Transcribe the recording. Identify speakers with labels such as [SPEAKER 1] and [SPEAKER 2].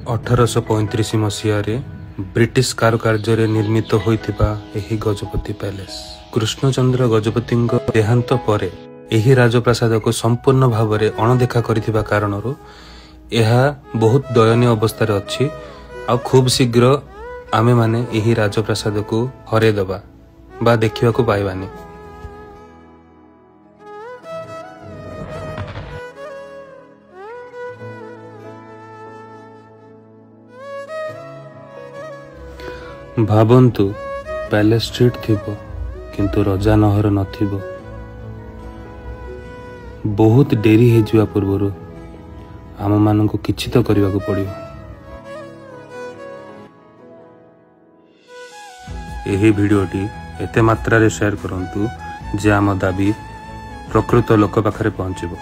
[SPEAKER 1] 1835 मसीह British कारुकार्य निर्मित होइतिबा एही Gajapati palace Krishnachandra Gajapati देहांत परे एही राजप्रासाद को संपूर्ण भाव में अणदेखा करिथिबा कारणरू एहा बहुत दयनीय अवस्था अच्छी आ खूब शीघ्र आमे माने एही राजप्रासाद को हरे दबा बा देखिबा को पाइबानी। भावंतु पैलेस स्ट्रीट थिबो किंतु रजा नहर नथिबो। बहुत डेरी हे जुआ पूर्वरु आम मान को किछि तो करबा को पड़ियो। एही भिडियोटी एते मात्रा रे शेयर करंतु जे आम दाबी प्रकृत लोक पाखरे पहुंचबो।